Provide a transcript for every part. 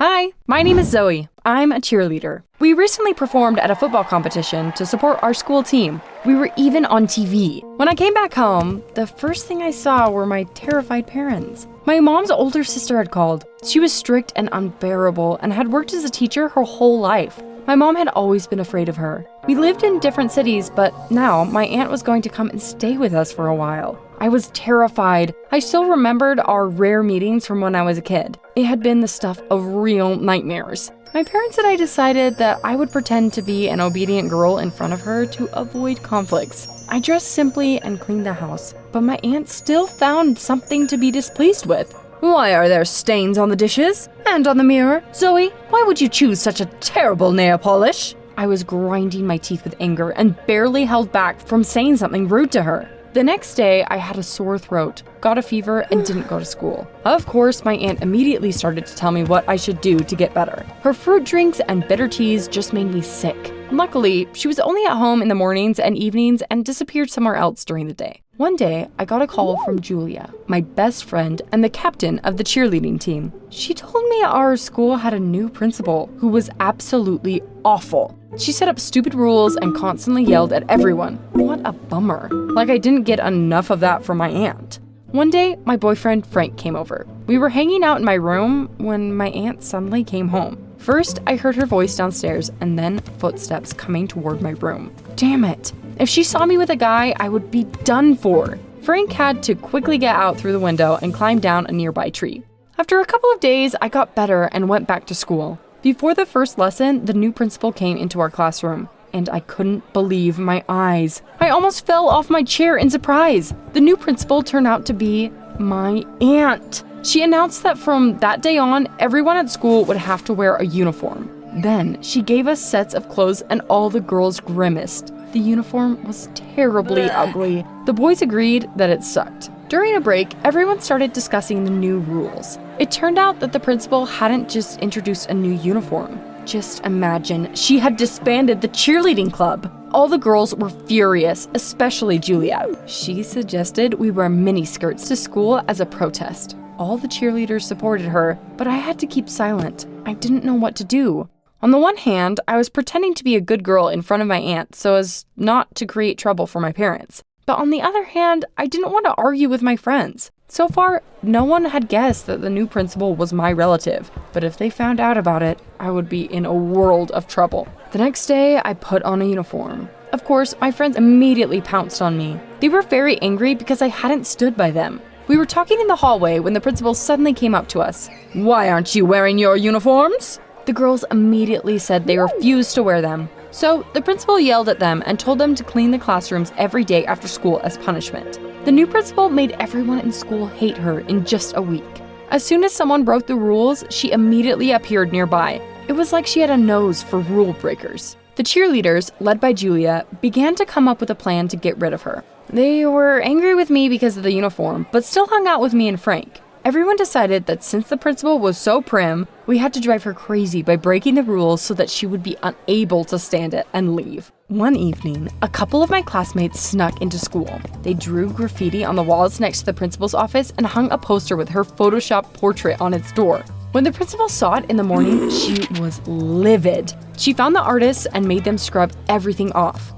Hi, my name is Zoey. I'm a cheerleader. We recently performed at a football competition to support our school team. We were even on TV. When I came back home, the first thing I saw were my terrified parents. My mom's older sister had called. She was strict and unbearable and had worked as a teacher her whole life. My mom had always been afraid of her. We lived in different cities, but now my aunt was going to come and stay with us for a while. I was terrified. I still remembered our rare meetings from when I was a kid. It had been the stuff of real nightmares. My parents and I decided that I would pretend to be an obedient girl in front of her to avoid conflicts. I dressed simply and cleaned the house, but my aunt still found something to be displeased with. Why are there stains on the dishes? And on the mirror? Zoey, why would you choose such a terrible nail polish? I was grinding my teeth with anger and barely held back from saying something rude to her. The next day, I had a sore throat, got a fever, and didn't go to school. Of course, my aunt immediately started to tell me what I should do to get better. Her fruit drinks and bitter teas just made me sick. Luckily, she was only at home in the mornings and evenings and disappeared somewhere else during the day. One day, I got a call from Julia, my best friend and the captain of the cheerleading team. She told me our school had a new principal who was absolutely awful. She set up stupid rules and constantly yelled at everyone. What a bummer. Like I didn't get enough of that from my aunt. One day, my boyfriend Frank came over. We were hanging out in my room when my aunt suddenly came home. First, I heard her voice downstairs and then footsteps coming toward my room. Damn it. If she saw me with a guy, I would be done for. Frank had to quickly get out through the window and climb down a nearby tree. After a couple of days, I got better and went back to school. Before the first lesson, the new principal came into our classroom, and I couldn't believe my eyes. I almost fell off my chair in surprise. The new principal turned out to be my aunt. She announced that from that day on, everyone at school would have to wear a uniform. Then she gave us sets of clothes and all the girls grimaced. The uniform was terribly ugly. The boys agreed that it sucked. During a break, everyone started discussing the new rules. It turned out that the principal hadn't just introduced a new uniform. Just imagine, she had disbanded the cheerleading club. All the girls were furious, especially Julia. She suggested we wear miniskirts to school as a protest. All the cheerleaders supported her, but I had to keep silent. I didn't know what to do. On the one hand, I was pretending to be a good girl in front of my aunt so as not to create trouble for my parents. But on the other hand, I didn't want to argue with my friends. So far, no one had guessed that the new principal was my relative, but if they found out about it, I would be in a world of trouble. The next day, I put on a uniform. Of course, my friends immediately pounced on me. They were very angry because I hadn't stood by them. We were talking in the hallway when the principal suddenly came up to us. Why aren't you wearing your uniforms? The girls immediately said they refused to wear them. So the principal yelled at them and told them to clean the classrooms every day after school as punishment. The new principal made everyone in school hate her in just a week. As soon as someone broke the rules, she immediately appeared nearby. It was like she had a nose for rule breakers. The cheerleaders, led by Julia, began to come up with a plan to get rid of her. They were angry with me because of the uniform, but still hung out with me and Frank. Everyone decided that since the principal was so prim, we had to drive her crazy by breaking the rules so that she would be unable to stand it and leave. One evening, a couple of my classmates snuck into school. They drew graffiti on the walls next to the principal's office and hung a poster with her Photoshop portrait on its door. When the principal saw it in the morning, she was livid. She found the artists and made them scrub everything off.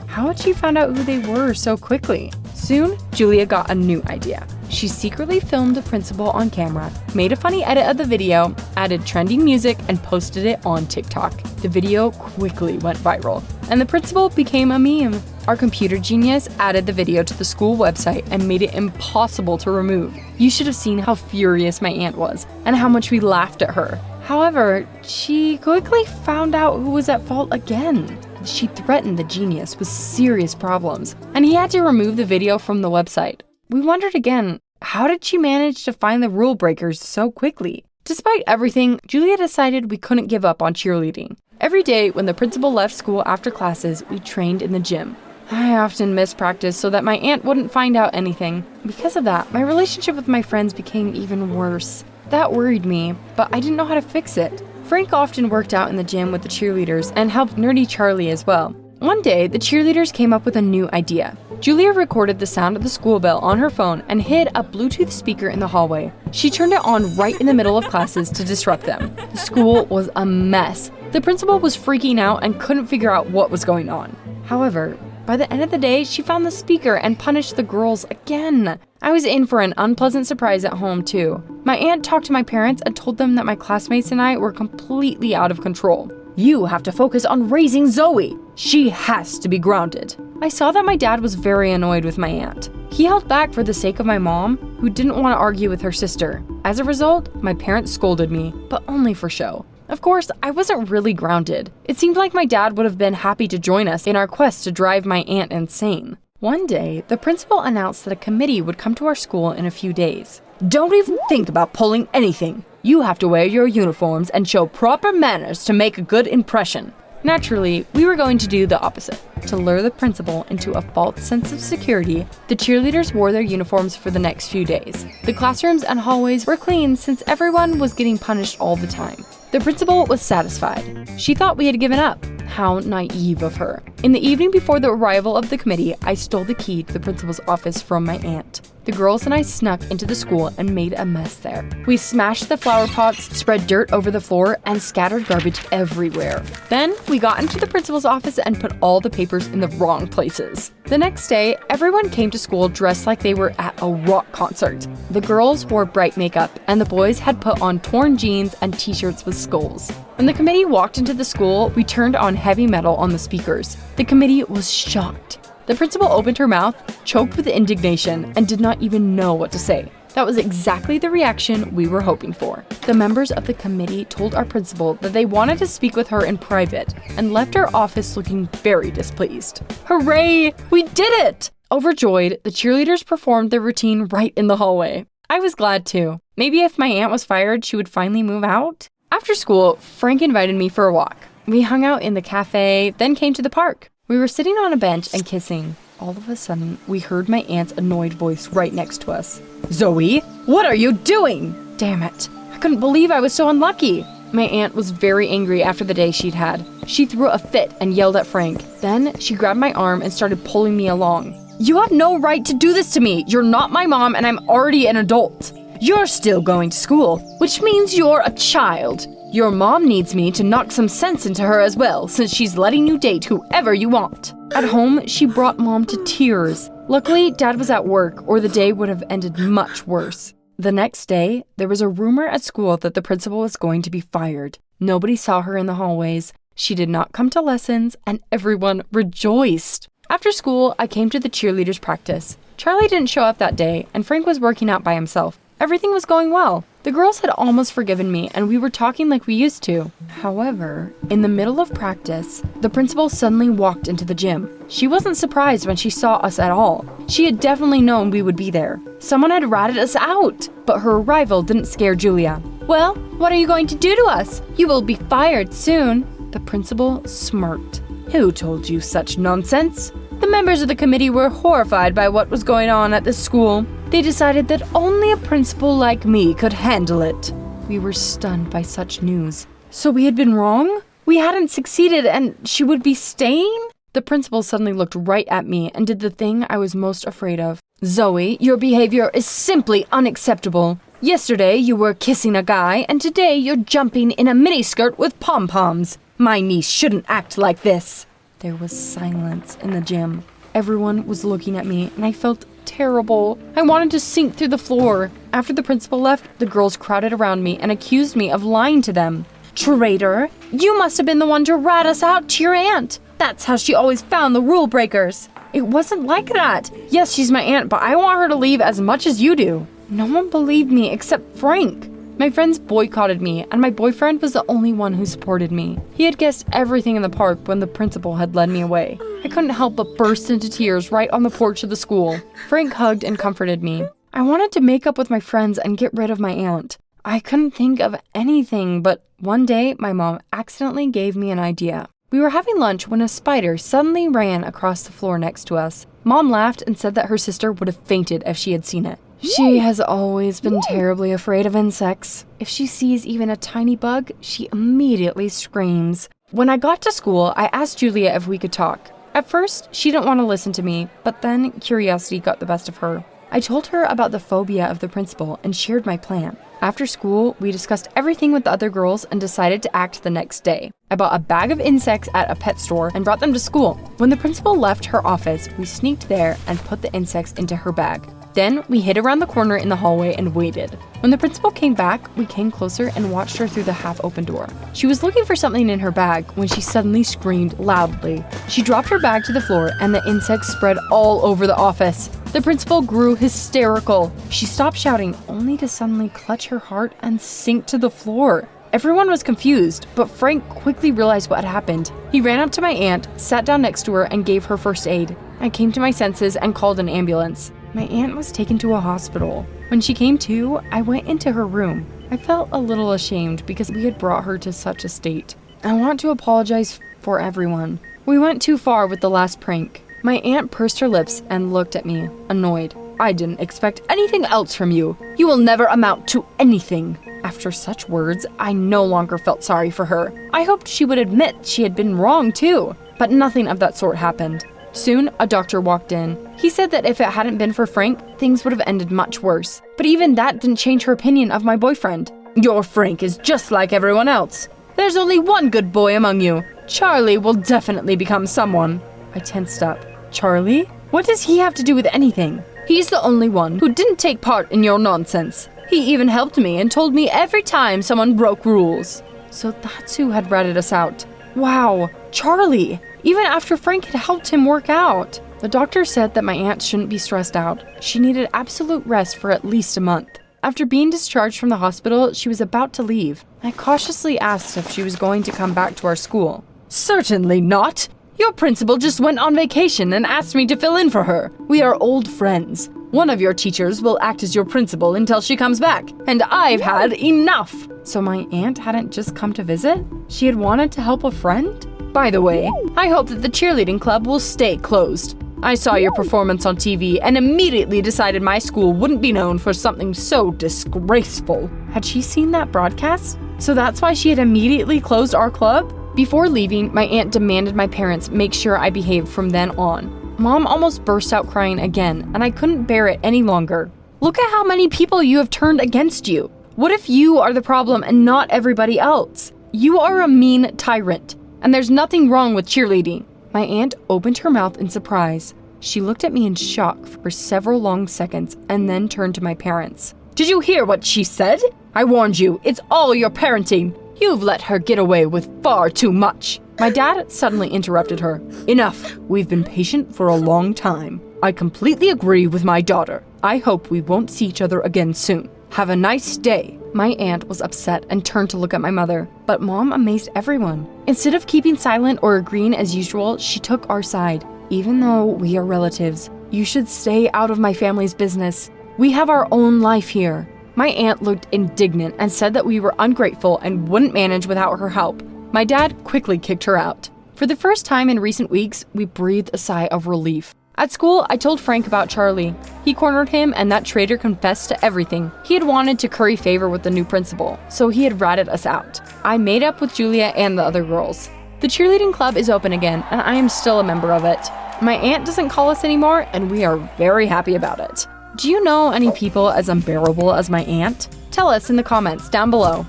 How had she found out who they were so quickly? Soon, Julia got a new idea. She secretly filmed the principal on camera, made a funny edit of the video, added trending music, and posted it on TikTok. The video quickly went viral, and the principal became a meme. Our computer genius added the video to the school website and made it impossible to remove. You should have seen how furious my aunt was, and how much we laughed at her. However, she quickly found out who was at fault again. She threatened the genius with serious problems, and he had to remove the video from the website. We wondered again, how did she manage to find the rule breakers so quickly? Despite everything, Julia decided we couldn't give up on cheerleading. Every day when the principal left school after classes, we trained in the gym. I often missed practice so that my aunt wouldn't find out anything. Because of that, my relationship with my friends became even worse. That worried me, but I didn't know how to fix it. Frank often worked out in the gym with the cheerleaders and helped Nerdy Charlie as well. One day, the cheerleaders came up with a new idea. Julia recorded the sound of the school bell on her phone and hid a Bluetooth speaker in the hallway. She turned it on right in the middle of classes to disrupt them. The school was a mess. The principal was freaking out and couldn't figure out what was going on. However, by the end of the day, she found the speaker and punished the girls again. I was in for an unpleasant surprise at home too. My aunt talked to my parents and told them that my classmates and I were completely out of control. You have to focus on raising Zoey. She has to be grounded. I saw that my dad was very annoyed with my aunt. He held back for the sake of my mom, who didn't want to argue with her sister. As a result, my parents scolded me, but only for show. Of course, I wasn't really grounded. It seemed like my dad would have been happy to join us in our quest to drive my aunt insane. One day, the principal announced that a committee would come to our school in a few days. Don't even think about pulling anything. You have to wear your uniforms and show proper manners to make a good impression. Naturally, we were going to do the opposite. To lure the principal into a false sense of security, the cheerleaders wore their uniforms for the next few days. The classrooms and hallways were clean since everyone was getting punished all the time. The principal was satisfied. She thought we had given up. How naive of her. In the evening before the arrival of the committee, I stole the key to the principal's office from my aunt. The girls and I snuck into the school and made a mess there. We smashed the flower pots, spread dirt over the floor, and scattered garbage everywhere. Then we got into the principal's office and put all the papers in the wrong places. The next day, everyone came to school dressed like they were at a rock concert. The girls wore bright makeup, and the boys had put on torn jeans and t-shirts with skulls. When the committee walked into the school, we turned on heavy metal on the speakers. The committee was shocked. The principal opened her mouth, choked with indignation, and did not even know what to say. That was exactly the reaction we were hoping for. The members of the committee told our principal that they wanted to speak with her in private and left our office looking very displeased. Hooray! We did it! Overjoyed, the cheerleaders performed their routine right in the hallway. I was glad too. Maybe if my aunt was fired, she would finally move out? After school, Frank invited me for a walk. We hung out in the cafe, then came to the park. We were sitting on a bench and kissing. All of a sudden, we heard my aunt's annoyed voice right next to us. Zoey, what are you doing? Damn it. I couldn't believe I was so unlucky. My aunt was very angry after the day she'd had. She threw a fit and yelled at Frank. Then she grabbed my arm and started pulling me along. You have no right to do this to me. You're not my mom and I'm already an adult. You're still going to school, which means you're a child. Your mom needs me to knock some sense into her as well, since she's letting you date whoever you want. At home, she brought mom to tears. Luckily, dad was at work, or the day would have ended much worse. The next day, there was a rumor at school that the principal was going to be fired. Nobody saw her in the hallways. She did not come to lessons, and everyone rejoiced. After school, I came to the cheerleaders practice. Charlie didn't show up that day, and Frank was working out by himself. Everything was going well. The girls had almost forgiven me, and we were talking like we used to. However, in the middle of practice, the principal suddenly walked into the gym. She wasn't surprised when she saw us at all. She had definitely known we would be there. Someone had ratted us out, but her arrival didn't scare Julia. Well, what are you going to do to us? You will be fired soon. The principal smirked. Who told you such nonsense? The members of the committee were horrified by what was going on at the school. They decided that only a principal like me could handle it. We were stunned by such news. So we had been wrong? We hadn't succeeded and she would be staying? The principal suddenly looked right at me and did the thing I was most afraid of. Zoey, your behavior is simply unacceptable. Yesterday you were kissing a guy and today you're jumping in a miniskirt with pom-poms. My niece shouldn't act like this. There was silence in the gym. Everyone was looking at me and I felt terrible. I wanted to sink through the floor. After the principal left, the girls crowded around me and accused me of lying to them. Traitor! You must have been the one to rat us out to your aunt. That's how she always found the rule breakers. It wasn't like that. Yes, she's my aunt, but I want her to leave as much as you do. No one believed me except Frank. My friends boycotted me, and my boyfriend was the only one who supported me. He had guessed everything in the park when the principal had led me away. I couldn't help but burst into tears right on the porch of the school. Frank hugged and comforted me. I wanted to make up with my friends and get rid of my aunt. I couldn't think of anything, but one day my mom accidentally gave me an idea. We were having lunch when a spider suddenly ran across the floor next to us. Mom laughed and said that her sister would have fainted if she had seen it. She has always been terribly afraid of insects. If she sees even a tiny bug, she immediately screams. When I got to school, I asked Julia if we could talk. At first, she didn't want to listen to me, but then curiosity got the best of her. I told her about the phobia of the principal and shared my plan. After school, we discussed everything with the other girls and decided to act the next day. I bought a bag of insects at a pet store and brought them to school. When the principal left her office, we sneaked there and put the insects into her bag. Then we hid around the corner in the hallway and waited. When the principal came back, we came closer and watched her through the half-open door. She was looking for something in her bag when she suddenly screamed loudly. She dropped her bag to the floor and the insects spread all over the office. The principal grew hysterical. She stopped shouting only to suddenly clutch her heart and sink to the floor. Everyone was confused, but Frank quickly realized what had happened. He ran up to my aunt, sat down next to her, and gave her first aid. I came to my senses and called an ambulance. My aunt was taken to a hospital. When she came to, I went into her room. I felt a little ashamed because we had brought her to such a state. I want to apologize for everyone. We went too far with the last prank. My aunt pursed her lips and looked at me, annoyed. I didn't expect anything else from you. You will never amount to anything. After such words, I no longer felt sorry for her. I hoped she would admit she had been wrong too, but nothing of that sort happened. Soon, a doctor walked in. He said that if it hadn't been for Frank, things would have ended much worse. But even that didn't change her opinion of my boyfriend. Your Frank is just like everyone else. There's only one good boy among you. Charlie will definitely become someone. I tensed up. Charlie? What does he have to do with anything? He's the only one who didn't take part in your nonsense. He even helped me and told me every time someone broke rules. So that's who had ratted us out. Wow, Charlie! Even after Frank had helped him work out. The doctor said that my aunt shouldn't be stressed out. She needed absolute rest for at least a month. After being discharged from the hospital, she was about to leave. I cautiously asked if she was going to come back to our school. Certainly not! Your principal just went on vacation and asked me to fill in for her. We are old friends. One of your teachers will act as your principal until she comes back, and I've had enough! So my aunt hadn't just come to visit? She had wanted to help a friend? By the way, I hope that the cheerleading club will stay closed. I saw your performance on TV and immediately decided my school wouldn't be known for something so disgraceful. Had she seen that broadcast? So that's why she had immediately closed our club? Before leaving, my aunt demanded my parents make sure I behaved from then on. Mom almost burst out crying again, and I couldn't bear it any longer. Look at how many people you have turned against you. What if you are the problem and not everybody else? You are a mean tyrant, and there's nothing wrong with cheerleading. My aunt opened her mouth in surprise. She looked at me in shock for several long seconds and then turned to my parents. Did you hear what she said? I warned you, it's all your parenting. You've let her get away with far too much. My dad suddenly interrupted her. Enough. We've been patient for a long time. I completely agree with my daughter. I hope we won't see each other again soon. Have a nice day. My aunt was upset and turned to look at my mother, but Mom amazed everyone. Instead of keeping silent or agreeing as usual, she took our side. Even though we are relatives, you should stay out of my family's business. We have our own life here. My aunt looked indignant and said that we were ungrateful and wouldn't manage without her help. My dad quickly kicked her out. For the first time in recent weeks, we breathed a sigh of relief. At school, I told Frank about Charlie. He cornered him and that traitor confessed to everything. He had wanted to curry favor with the new principal, so he had ratted us out. I made up with Julia and the other girls. The cheerleading club is open again, and I am still a member of it. My aunt doesn't call us anymore, and we are very happy about it. Do you know any people as unbearable as my aunt? Tell us in the comments down below.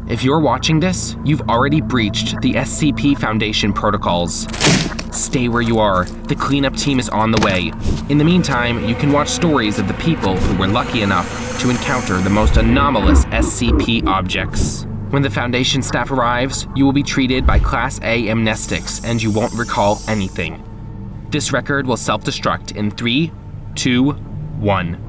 If you're watching this, you've already breached the SCP Foundation protocols. Stay where you are. The cleanup team is on the way. In the meantime, you can watch stories of the people who were lucky enough to encounter the most anomalous SCP objects. When the Foundation staff arrives, you will be treated by Class A amnestics and you won't recall anything. This record will self-destruct in 3, 2, 1.